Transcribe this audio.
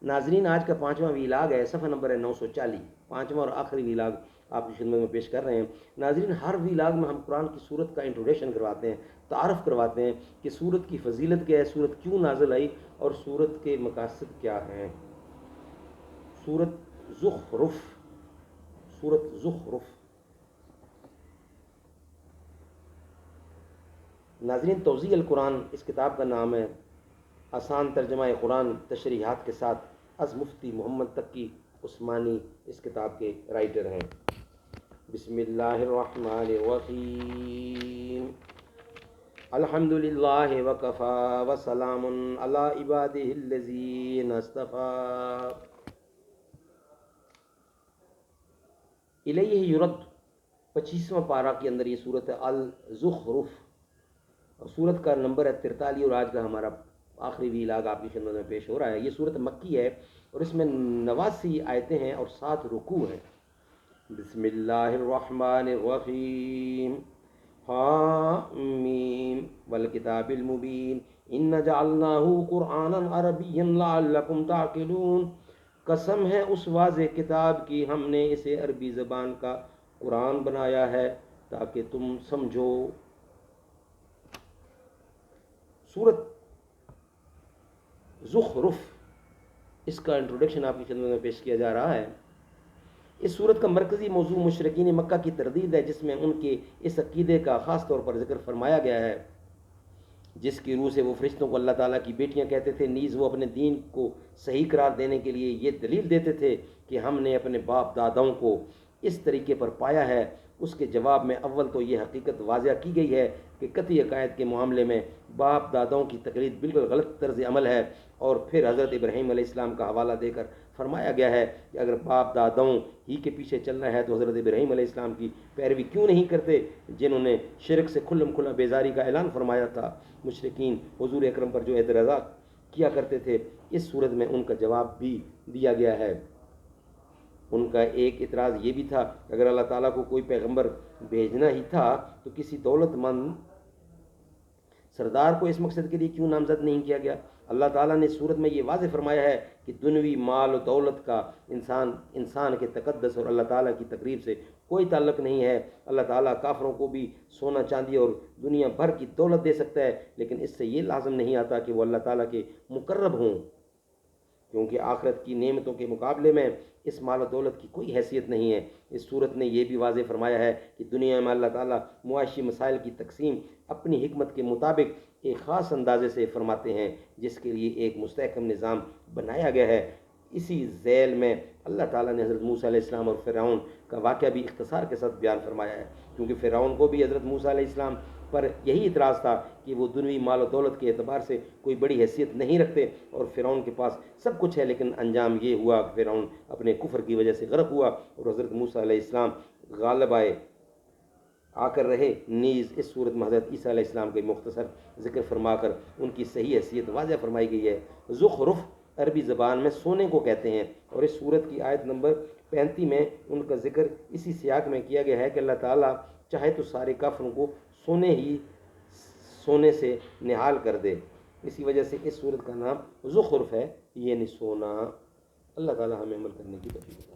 ناظرین آج کا 5واں ویلاگ ہے، صفحہ نمبر ہے 940، 5واں اور آخری ویلاگ آپ کی خدمت میں پیش کر رہے ہیں۔ ناظرین ہر ویلاگ میں ہم قرآن کی صورت کا انٹروڈکشن کرواتے ہیں، تعارف کرواتے ہیں کہ صورت کی فضیلت کیا ہے، صورت کیوں نازل آئی اور صورت کے مقاصد کیا ہیں۔ سورت زخرف، سورت زخرف۔ ناظرین توضیح القرآن اس کتاب کا نام ہے، آسان ترجمہ قرآن تشریحات کے ساتھ از مفتی محمد تقی عثمانی اس کتاب کے رائٹر ہیں۔ بسم اللہ الرحمن الرحیم، الحمد للہ وکفی وسلام علی عبادہ الذین اصطفی۔ الیہ یرد 25واں پارہ کے اندر یہ صورت ہے الزخرف، اور صورت کا نمبر ہے 43، اور آج کا ہمارا آخری ویلاگ آپ کی خدمت میں پیش ہو رہا ہے۔ یہ صورت مکی ہے اور اس میں 89 آیتیں ہیں اور 7 رکوع ہیں۔ بسم اللہ الرحمن الرحیم، حامیم والکتاب المبین ان جعلناہ قرآنا عربیا لعلکم تعقلون۔ قسم ہے اس واضح کتاب کی، ہم نے اسے عربی زبان کا قرآن بنایا ہے تاکہ تم سمجھو۔ سورت زخرف اس کا انٹروڈکشن آپ کی خدمت میں پیش کیا جا رہا ہے۔ اس صورت کا مرکزی موضوع مشرکین مکہ کی تردید ہے، جس میں ان کے اس عقیدے کا خاص طور پر ذکر فرمایا گیا ہے جس کی روح سے وہ فرشتوں کو اللہ تعالیٰ کی بیٹیاں کہتے تھے، نیز وہ اپنے دین کو صحیح قرار دینے کے لیے یہ دلیل دیتے تھے کہ ہم نے اپنے باپ داداؤں کو اس طریقے پر پایا ہے۔ اس کے جواب میں اول تو یہ حقیقت واضح کی گئی ہے کہ قطعی عقائد کے معاملے میں باپ داداؤں کی تقلید بالکل غلط طرز عمل ہے، اور پھر حضرت ابراہیم علیہ السلام کا حوالہ دے کر فرمایا گیا ہے کہ اگر باپ داداؤں ہی کے پیچھے چلنا ہے تو حضرت ابراہیم علیہ السلام کی پیروی کیوں نہیں کرتے، جنہوں نے شرک سے کھلم کھلا بیزاری کا اعلان فرمایا تھا۔ مشرکین حضور اکرم پر جو اعتراضات کیا کرتے تھے، اس صورت میں ان کا جواب بھی دیا گیا ہے۔ ان کا ایک اعتراض یہ بھی تھا کہ اگر اللہ تعالیٰ کو کوئی پیغمبر بھیجنا ہی تھا تو کسی دولت مند سردار کو اس مقصد کے لیے کیوں نامزد نہیں کیا گیا۔ اللہ تعالیٰ نے صورت میں یہ واضح فرمایا ہے کہ دنیوی مال و دولت کا انسان کے تقدس اور اللہ تعالیٰ کی تقریب سے کوئی تعلق نہیں ہے۔ اللہ تعالیٰ کافروں کو بھی سونا چاندی اور دنیا بھر کی دولت دے سکتا ہے، لیکن اس سے یہ لازم نہیں آتا کہ وہ اللہ تعالیٰ کے مقرب ہوں، کیونکہ آخرت کی نعمتوں کے مقابلے میں اس مال و دولت کی کوئی حیثیت نہیں ہے۔ اس صورت نے یہ بھی واضح فرمایا ہے کہ دنیا میں اللہ تعالیٰ معاشی مسائل کی تقسیم اپنی حکمت کے مطابق ایک خاص اندازے سے فرماتے ہیں، جس کے لیے ایک مستحکم نظام بنایا گیا ہے۔ اسی ذیل میں اللہ تعالیٰ نے حضرت موسیٰ علیہ السلام اور فرعون کا واقعہ بھی اختصار کے ساتھ بیان فرمایا ہے، کیونکہ فرعون کو بھی حضرت موسیٰ علیہ السلام پر یہی اعتراض تھا کہ وہ دنیوی مال و دولت کے اعتبار سے کوئی بڑی حیثیت نہیں رکھتے، اور فرعون کے پاس سب کچھ ہے، لیکن انجام یہ ہوا کہ فرعون اپنے کفر کی وجہ سے غرق ہوا اور حضرت موسیٰ علیہ السلام غالب آ کر رہے۔ نیز اس صورت میں حضرت عیسیٰ علیہ السلام کے مختصر ذکر فرما کر ان کی صحیح حیثیت واضح فرمائی گئی ہے۔ زخرف عربی زبان میں سونے کو کہتے ہیں، اور اس صورت کی آیت نمبر 35 میں ان کا ذکر اسی سیاق میں کیا گیا ہے کہ اللہ تعالیٰ چاہے تو سارے کافروں کو سونے سے نہال کر دے۔ اسی وجہ سے اس صورت کا نام زخرف ہے، یعنی سونا۔ اللہ تعالیٰ ہمیں عمل کرنے کی توفیق دے۔